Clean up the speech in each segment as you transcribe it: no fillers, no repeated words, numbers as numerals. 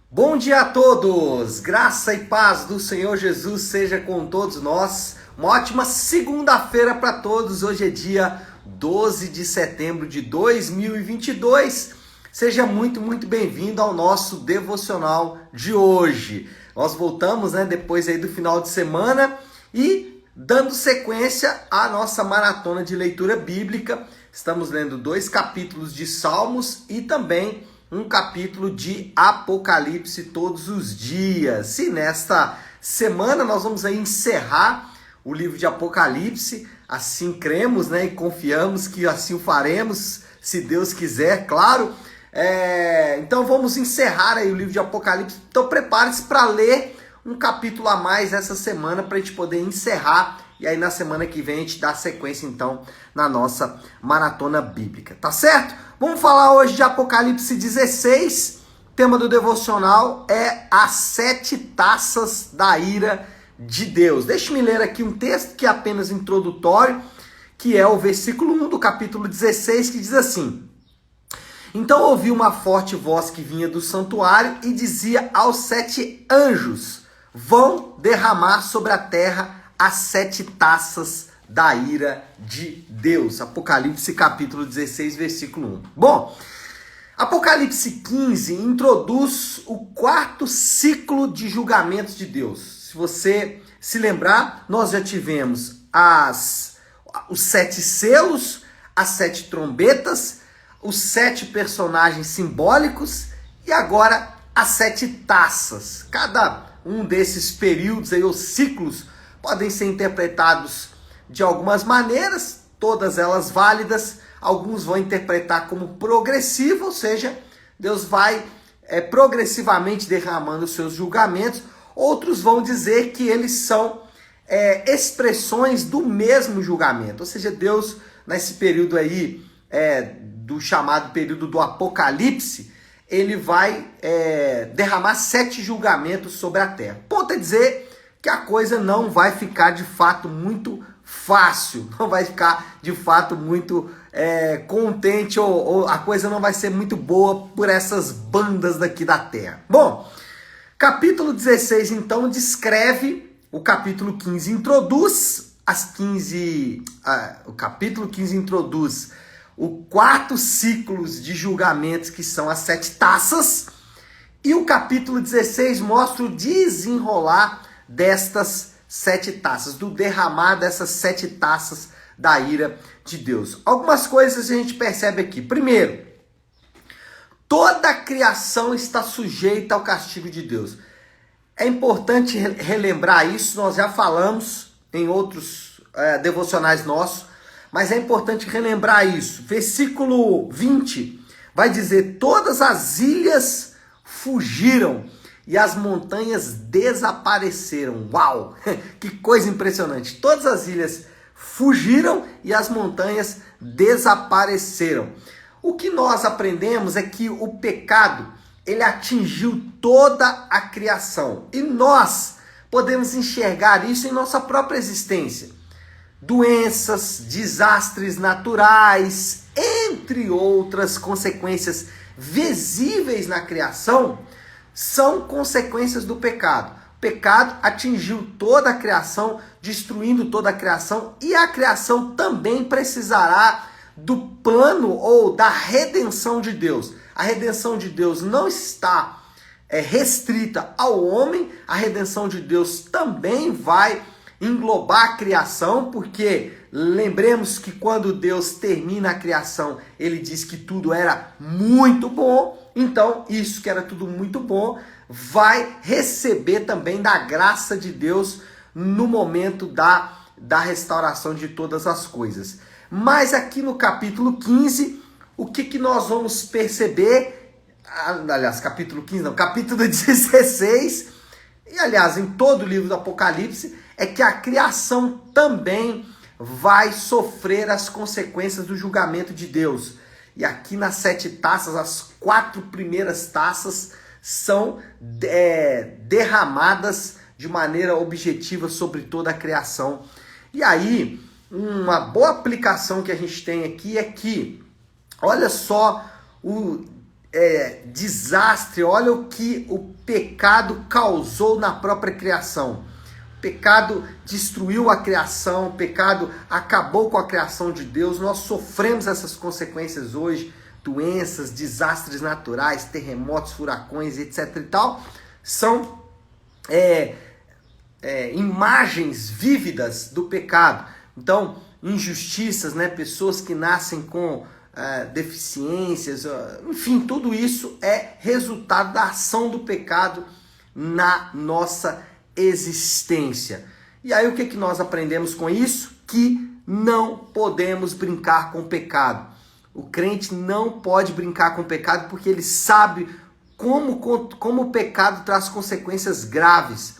Bom dia a todos! Graça e paz do Senhor Jesus seja com todos nós. Uma ótima segunda-feira para todos. Hoje é dia 12 de setembro de 2022. Seja muito bem-vindo ao nosso devocional de hoje. Nós voltamos, depois aí do final de semana e dando sequência à nossa maratona de leitura bíblica. Estamos lendo 2 capítulos de Salmos e também um capítulo de Apocalipse todos os dias. E nesta semana nós vamos aí encerrar o livro de Apocalipse. Assim cremos, e confiamos que assim o faremos, se Deus quiser, claro. Então vamos encerrar aí o livro de Apocalipse. Então prepare-se para ler um capítulo a mais essa semana para a gente poder encerrar. E aí na semana que vem a gente dá sequência então na nossa maratona bíblica, tá certo? Vamos falar hoje de Apocalipse 16, o tema do devocional é as 7 taças da ira de Deus. Deixe-me ler aqui um texto que é apenas introdutório, que é o versículo 1 do capítulo 16, que diz assim: Então ouvi uma forte voz que vinha do santuário e dizia aos 7 anjos, vão derramar sobre a terra as 7 taças da ira de Deus. Apocalipse capítulo 16, versículo 1. Bom, Apocalipse 15 introduz o 4º ciclo de julgamentos de Deus. Se você se lembrar, nós já tivemos os 7 selos, as 7 trombetas, os 7 personagens simbólicos e agora as 7 taças. Cada um desses períodos aí, os ciclos, podem ser interpretados de algumas maneiras, todas elas válidas. Alguns vão interpretar como progressivo, ou seja, Deus vai progressivamente derramando os seus julgamentos. Outros vão dizer que eles são expressões do mesmo julgamento, ou seja, Deus nesse período aí, do chamado período do Apocalipse, ele vai derramar 7 julgamentos sobre a terra. Ponto é dizer que a coisa não vai ficar de fato muito fácil, não vai ficar de fato muito contente, ou a coisa não vai ser muito boa por essas bandas daqui da terra. Bom, capítulo 16 então descreve, o capítulo 15 introduz o capítulo 15 introduz o 4 ciclos de julgamentos, que são as 7 taças, e o capítulo 16 mostra o desenrolar destas 7 taças, do derramar dessas 7 taças da ira de Deus. Algumas coisas a gente percebe aqui. Primeiro, toda a criação está sujeita ao castigo de Deus. É importante relembrar isso, nós já falamos em outros devocionais nossos, mas é importante relembrar isso. Versículo 20 vai dizer: todas as ilhas fugiram e as montanhas desapareceram. Uau! Que coisa impressionante! Todas as ilhas fugiram e as montanhas desapareceram. O que nós aprendemos é que o pecado, ele atingiu toda a criação. E nós podemos enxergar isso em nossa própria existência. Doenças, desastres naturais, entre outras consequências visíveis na criação, são consequências do pecado. O pecado atingiu toda a criação, destruindo toda a criação, e a criação também precisará do plano ou da redenção de Deus. A redenção de Deus não está restrita ao homem, a redenção de Deus também vai englobar a criação, porque lembremos que quando Deus termina a criação, ele diz que tudo era muito bom. Então, isso que era tudo muito bom, vai receber também da graça de Deus no momento da restauração de todas as coisas. Mas aqui no capítulo 15, o que nós vamos perceber? Aliás, capítulo 15 não, capítulo 16, e aliás, em todo o livro do Apocalipse, é que a criação também vai sofrer as consequências do julgamento de Deus. E aqui nas 7 taças, as 4 primeiras taças são derramadas de maneira objetiva sobre toda a criação. E aí, uma boa aplicação que a gente tem aqui é que, olha só desastre, olha o que o pecado causou na própria criação. O pecado destruiu a criação, o pecado acabou com a criação de Deus. Nós sofremos essas consequências hoje, doenças, desastres naturais, terremotos, furacões, etc. e tal. São imagens vívidas do pecado. Então, injustiças, né? Pessoas que nascem com deficiências, enfim, tudo isso é resultado da ação do pecado na nossa existência. E aí o que nós aprendemos com isso? Que não podemos brincar com o pecado. O crente não pode brincar com o pecado porque ele sabe como o pecado traz consequências graves.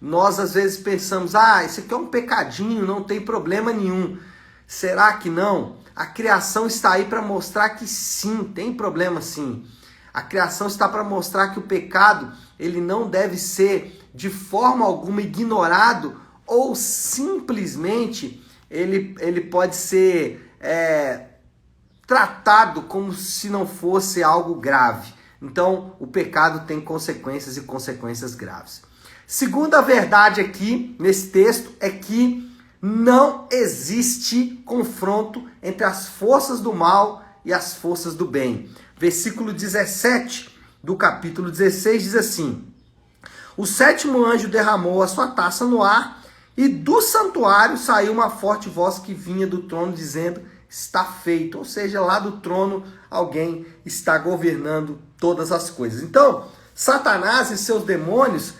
Nós às vezes pensamos, isso aqui é um pecadinho, não tem problema nenhum. Será que não? A criação está aí para mostrar que sim, tem problema sim. A criação está para mostrar que o pecado ele não deve ser de forma alguma ignorado ou simplesmente ele pode ser tratado como se não fosse algo grave. Então, o pecado tem consequências e consequências graves. Segunda verdade aqui nesse texto é que não existe confronto entre as forças do mal e as forças do bem. Versículo 17 do capítulo 16 diz assim: o sétimo anjo derramou a sua taça no ar e do santuário saiu uma forte voz que vinha do trono dizendo: está feito. Ou seja, lá do trono alguém está governando todas as coisas. Então, Satanás e seus demônios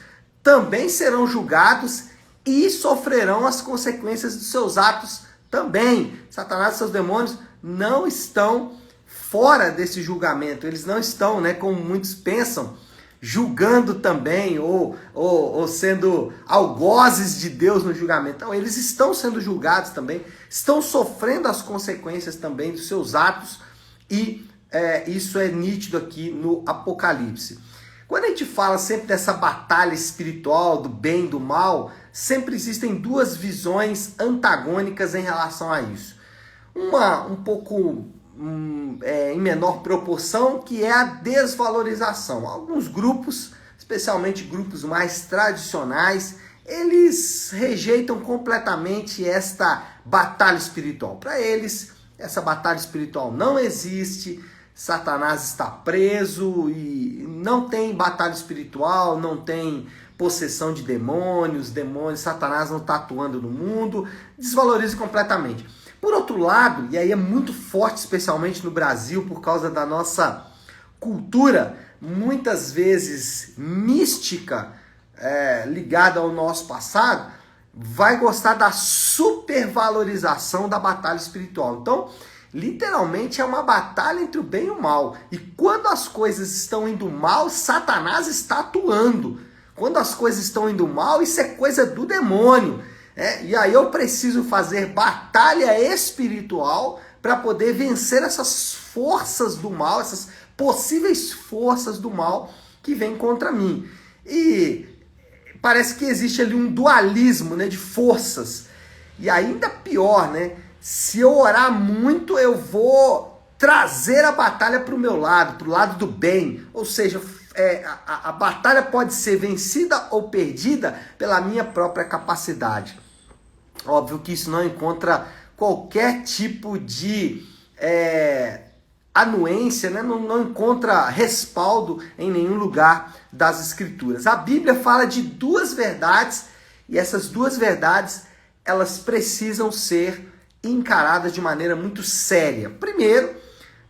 também serão julgados e sofrerão as consequências dos seus atos também. Satanás e seus demônios não estão fora desse julgamento. Eles não estão, como muitos pensam, julgando também ou sendo algozes de Deus no julgamento. Então, eles estão sendo julgados também, estão sofrendo as consequências também dos seus atos e isso é nítido aqui no Apocalipse. Quando a gente fala sempre dessa batalha espiritual, do bem e do mal, sempre existem duas visões antagônicas em relação a isso. Uma um pouco em menor proporção, que é a desvalorização. Alguns grupos, especialmente grupos mais tradicionais, eles rejeitam completamente esta batalha espiritual. Para eles, essa batalha espiritual não existe, Satanás está preso e não tem batalha espiritual, não tem possessão de demônios, Satanás não está atuando no mundo, desvaloriza completamente. Por outro lado, e aí é muito forte, especialmente no Brasil, por causa da nossa cultura, muitas vezes mística, ligada ao nosso passado, vai gostar da supervalorização da batalha espiritual. Então, literalmente é uma batalha entre o bem e o mal. E quando as coisas estão indo mal, Satanás está atuando. Quando as coisas estão indo mal, isso é coisa do demônio. E aí eu preciso fazer batalha espiritual para poder vencer essas forças do mal, essas possíveis forças do mal que vêm contra mim. E parece que existe ali um dualismo, de forças. E ainda pior, se eu orar muito, eu vou trazer a batalha para o meu lado, para o lado do bem. Ou seja, a batalha pode ser vencida ou perdida pela minha própria capacidade. Óbvio que isso não encontra qualquer tipo de anuência, não encontra respaldo em nenhum lugar das Escrituras. A Bíblia fala de duas verdades e essas duas verdades elas precisam ser encaradas de maneira muito séria. Primeiro,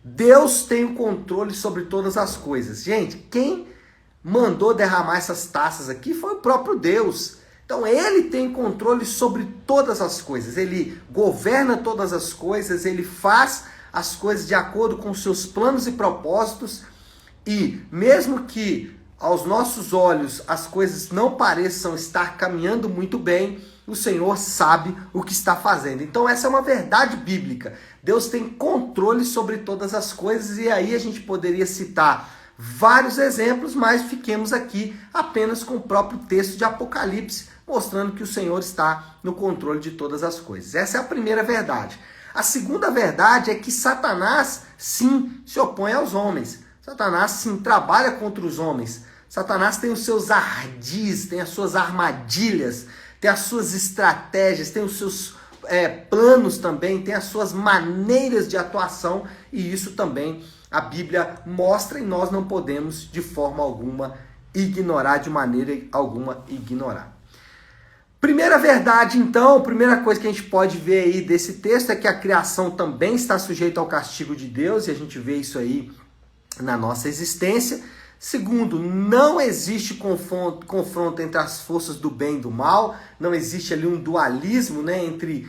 Deus tem o controle sobre todas as coisas. Gente, quem mandou derramar essas taças aqui foi o próprio Deus. Então ele tem controle sobre todas as coisas, ele governa todas as coisas, ele faz as coisas de acordo com seus planos e propósitos e mesmo que aos nossos olhos as coisas não pareçam estar caminhando muito bem, o Senhor sabe o que está fazendo. Então essa é uma verdade bíblica. Deus tem controle sobre todas as coisas e aí a gente poderia citar vários exemplos, mas fiquemos aqui apenas com o próprio texto de Apocalipse, mostrando que o Senhor está no controle de todas as coisas. Essa é a primeira verdade. A segunda verdade é que Satanás, sim, se opõe aos homens. Satanás, sim, trabalha contra os homens. Satanás tem os seus ardis, tem as suas armadilhas, tem as suas estratégias, tem os seus planos também, tem as suas maneiras de atuação, e isso também a Bíblia mostra e nós não podemos de forma alguma ignorar, de maneira alguma ignorar. Primeira verdade, então, primeira coisa que a gente pode ver aí desse texto é que a criação também está sujeita ao castigo de Deus, e a gente vê isso aí na nossa existência. Segundo, não existe confronto entre as forças do bem e do mal, não existe ali um dualismo, né, entre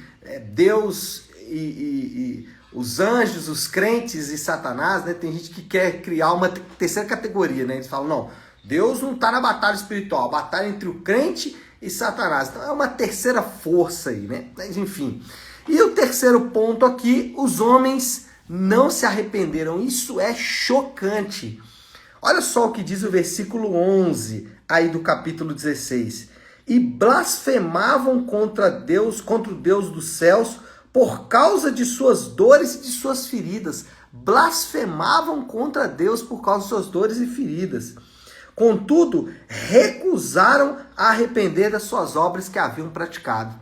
Deus e os anjos, os crentes e Satanás, né? Tem gente que quer criar uma terceira categoria, né? Eles falam, não, Deus não está na batalha espiritual, a batalha entre o crente e Satanás. Então é uma terceira força aí, né? Mas enfim. E o terceiro ponto aqui, os homens não se arrependeram. Isso é chocante. Olha só o que diz o versículo 11 aí do capítulo 16. E blasfemavam contra Deus, contra o Deus dos céus, por causa de suas dores e de suas feridas. Blasfemavam contra Deus por causa de suas dores e feridas. Contudo, recusaram a arrepender das suas obras que haviam praticado.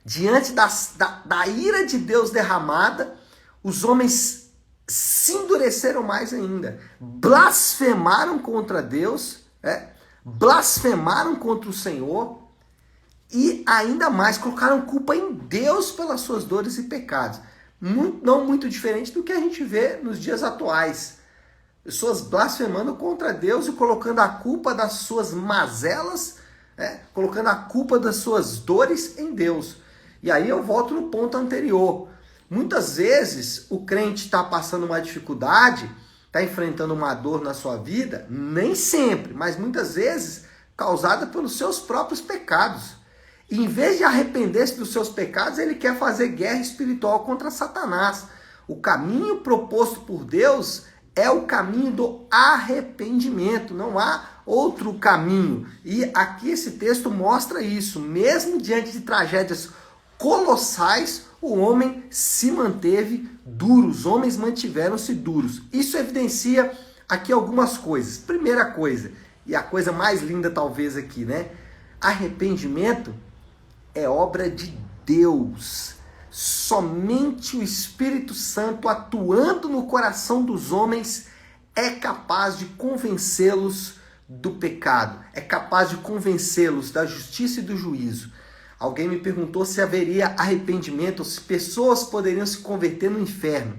Diante da ira de Deus derramada, os homens se endureceram mais ainda. Blasfemaram contra Deus, blasfemaram contra o Senhor e ainda mais colocaram culpa em Deus pelas suas dores e pecados. Não muito diferente do que a gente vê nos dias atuais. Pessoas blasfemando contra Deus e colocando a culpa das suas mazelas, colocando a culpa das suas dores em Deus. E aí eu volto no ponto anterior. Muitas vezes o crente está passando uma dificuldade, está enfrentando uma dor na sua vida, nem sempre, mas muitas vezes causada pelos seus próprios pecados. E em vez de arrepender-se dos seus pecados, ele quer fazer guerra espiritual contra Satanás. O caminho proposto por Deus é o caminho do arrependimento, não há outro caminho. E aqui esse texto mostra isso. Mesmo diante de tragédias colossais, o homem se manteve duro, os homens mantiveram-se duros. Isso evidencia aqui algumas coisas. Primeira coisa, e a coisa mais linda talvez aqui, né? Arrependimento é obra de Deus. Somente o Espírito Santo atuando no coração dos homens é capaz de convencê-los do pecado, é capaz de convencê-los da justiça e do juízo. Alguém me perguntou se haveria arrependimento, ou se pessoas poderiam se converter no inferno.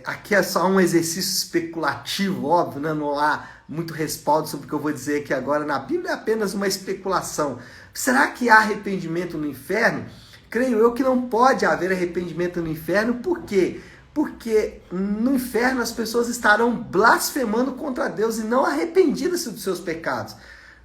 Aqui é só um exercício especulativo, óbvio, né? Não há muito respaldo sobre o que eu vou dizer aqui agora na Bíblia, é apenas uma especulação. Será que há arrependimento no inferno? Creio eu que não pode haver arrependimento no inferno. Por quê? Porque no inferno as pessoas estarão blasfemando contra Deus e não arrependidas dos seus pecados.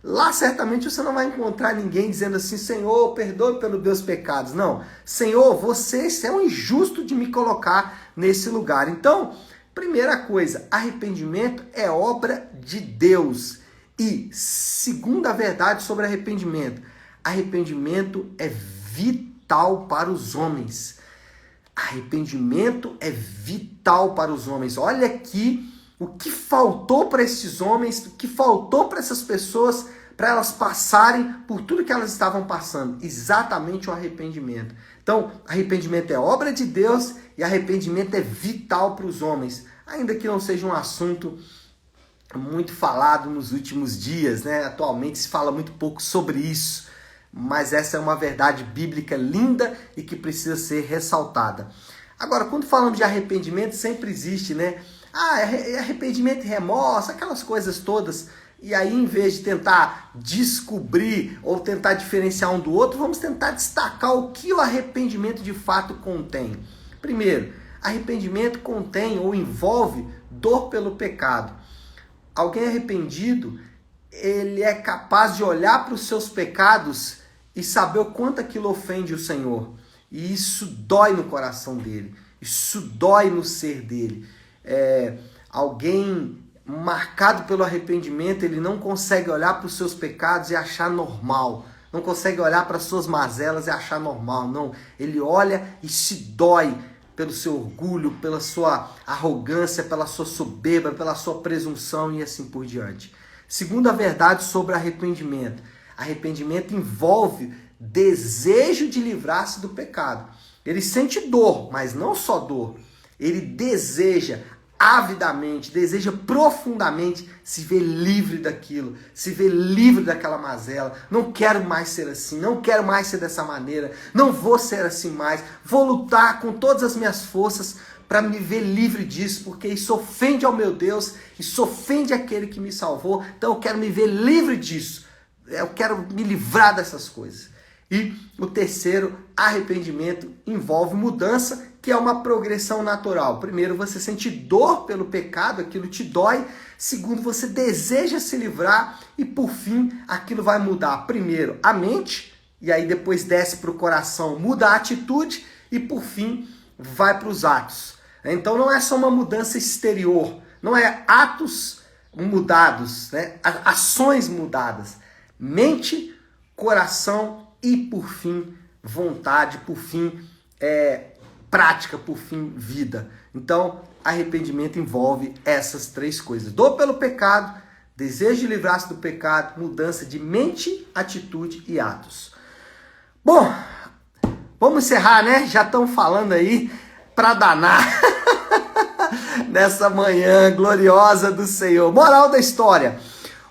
Lá certamente você não vai encontrar ninguém dizendo assim, Senhor, perdoe pelos meus pecados. Não, Senhor, você é um injusto de me colocar nesse lugar. Então, primeira coisa, arrependimento é obra de Deus. E segunda verdade sobre arrependimento, arrependimento é vital para os homens. Arrependimento é vital para os homens. Olha aqui o que faltou para esses homens, o que faltou para essas pessoas, para elas passarem por tudo que elas estavam passando. Exatamente o arrependimento. Então, arrependimento é obra de Deus e arrependimento é vital para os homens. Ainda que não seja um assunto muito falado nos últimos dias, né? Atualmente se fala muito pouco sobre isso. Mas essa é uma verdade bíblica linda e que precisa ser ressaltada. Agora, quando falamos de arrependimento, sempre existe, né? Arrependimento e remorso, aquelas coisas todas. E aí, em vez de tentar descobrir ou tentar diferenciar um do outro, vamos tentar destacar o que o arrependimento de fato contém. Primeiro, arrependimento contém ou envolve dor pelo pecado. Alguém arrependido, ele é capaz de olhar para os seus pecados e saber o quanto aquilo ofende o Senhor. E isso dói no coração dele, isso dói no ser dele. Alguém marcado pelo arrependimento, ele não consegue olhar para os seus pecados e achar normal. Não consegue olhar para as suas mazelas e achar normal. Não, ele olha e se dói pelo seu orgulho, pela sua arrogância, pela sua soberba, pela sua presunção e assim por diante. Segunda verdade sobre arrependimento. Arrependimento envolve desejo de livrar-se do pecado. Ele sente dor, mas não só dor. Ele deseja avidamente, deseja profundamente se ver livre daquilo, se ver livre daquela mazela. Não quero mais ser assim, não quero mais ser dessa maneira, não vou ser assim mais, vou lutar com todas as minhas forças para me ver livre disso, porque isso ofende ao meu Deus, isso ofende aquele que me salvou, então eu quero me ver livre disso, eu quero me livrar dessas coisas. E o terceiro, arrependimento, envolve mudança, que é uma progressão natural. Primeiro, você sente dor pelo pecado, aquilo te dói. Segundo, você deseja se livrar. E por fim, aquilo vai mudar primeiro a mente, e aí depois desce para o coração, muda a atitude, e por fim, vai para os atos. Então não é só uma mudança exterior, não é atos mudados, né? Ações mudadas. Mente, coração e, por fim, vontade, por fim, prática, por fim, vida. Então, arrependimento envolve essas três coisas. Dor pelo pecado, desejo de livrar-se do pecado, mudança de mente, atitude e atos. Bom, vamos encerrar, né? Já estão falando aí para danar nessa manhã gloriosa do Senhor. Moral da história: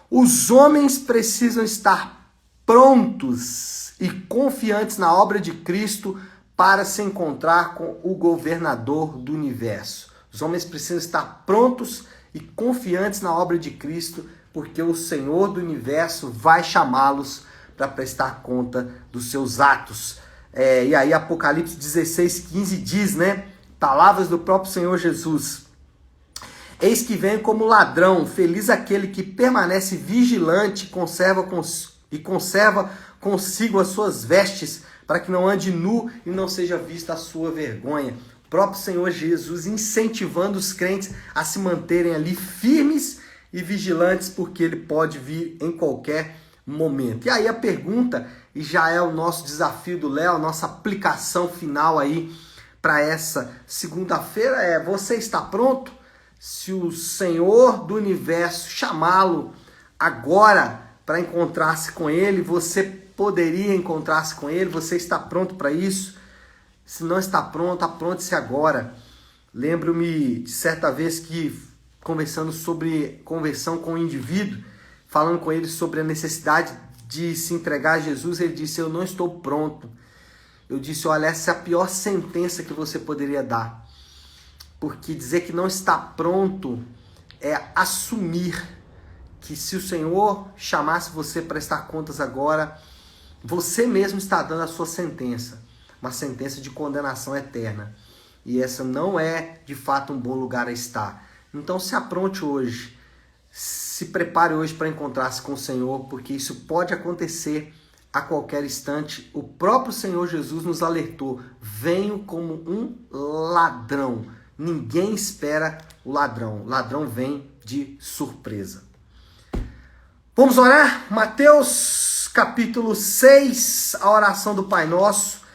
os homens precisam estar prontos e confiantes na obra de Cristo para se encontrar com o governador do universo. Os homens precisam estar prontos e confiantes na obra de Cristo, porque o Senhor do universo vai chamá-los para prestar conta dos seus atos. E aí Apocalipse 16:15 diz, né? Palavras do próprio Senhor Jesus: eis que vem como ladrão, feliz aquele que permanece vigilante e conserva consigo as suas vestes, para que não ande nu e não seja vista a sua vergonha. O próprio Senhor Jesus incentivando os crentes a se manterem ali firmes e vigilantes, porque ele pode vir em qualquer momento. E aí a pergunta, e já é o nosso desafio do Léo, nossa aplicação final aí para essa segunda-feira é: você está pronto? Se o Senhor do universo chamá-lo agora para encontrar-se com ele, você poderia encontrar-se com ele? Você está pronto para isso? Se não está pronto, apronte-se agora. Lembro-me de certa vez que, conversando sobre conversão com um indivíduo, falando com ele sobre a necessidade de se entregar a Jesus, ele disse: eu não estou pronto. Eu disse: olha, essa é a pior sentença que você poderia dar. Porque dizer que não está pronto é assumir que, se o Senhor chamasse você para prestar contas agora, você mesmo está dando a sua sentença. Uma sentença de condenação eterna. E essa não é, de fato, um bom lugar a estar. Então se apronte hoje. Se prepare hoje para encontrar-se com o Senhor, porque isso pode acontecer a qualquer instante. O próprio Senhor Jesus nos alertou: venho como um ladrão. Ninguém espera o ladrão. O ladrão vem de surpresa. Vamos orar? Mateus capítulo 6, a oração do Pai Nosso.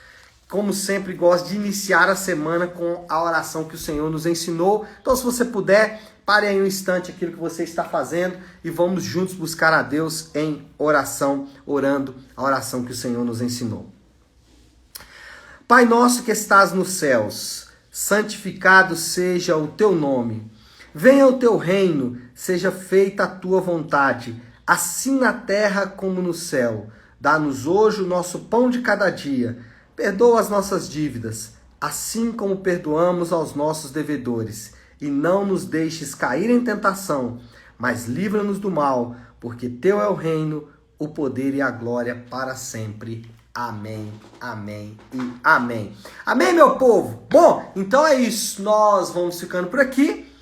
Como sempre, gosto de iniciar a semana com a oração que o Senhor nos ensinou. Então, se você puder, pare aí um instante aquilo que você está fazendo e vamos juntos buscar a Deus em oração, orando a oração que o Senhor nos ensinou. Pai nosso que estás nos céus, santificado seja o teu nome. Venha o teu reino, seja feita a tua vontade, assim na terra como no céu. Dá-nos hoje o nosso pão de cada dia. Perdoa as nossas dívidas, assim como perdoamos aos nossos devedores. E não nos deixes cair em tentação, mas livra-nos do mal, porque teu é o reino, o poder e a glória para sempre. Amém, amém e amém. Amém, meu povo? Bom, então é isso. Nós vamos ficando por aqui.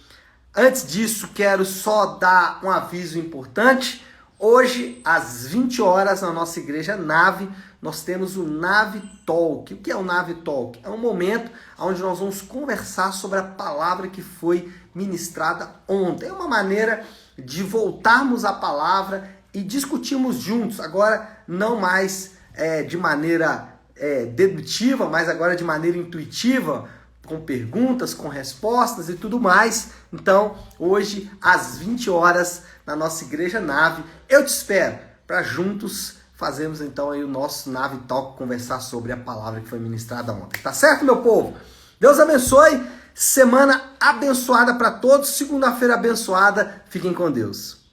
Antes disso, quero só dar um aviso importante. Hoje, às 20 horas, na nossa igreja Nave, nós temos o Nave Talk. O que é o Nave Talk? É um momento onde nós vamos conversar sobre a palavra que foi ministrada ontem. É uma maneira de voltarmos à palavra e discutirmos juntos. Agora, não mais de maneira dedutiva, mas agora de maneira intuitiva, com perguntas, com respostas e tudo mais. Então, hoje, às 20 horas, na nossa Igreja Nave, eu te espero para juntos fazermos então aí o nosso Nave Talk, conversar sobre a palavra que foi ministrada ontem. Tá certo, meu povo? Deus abençoe. Semana abençoada para todos. Segunda-feira abençoada. Fiquem com Deus.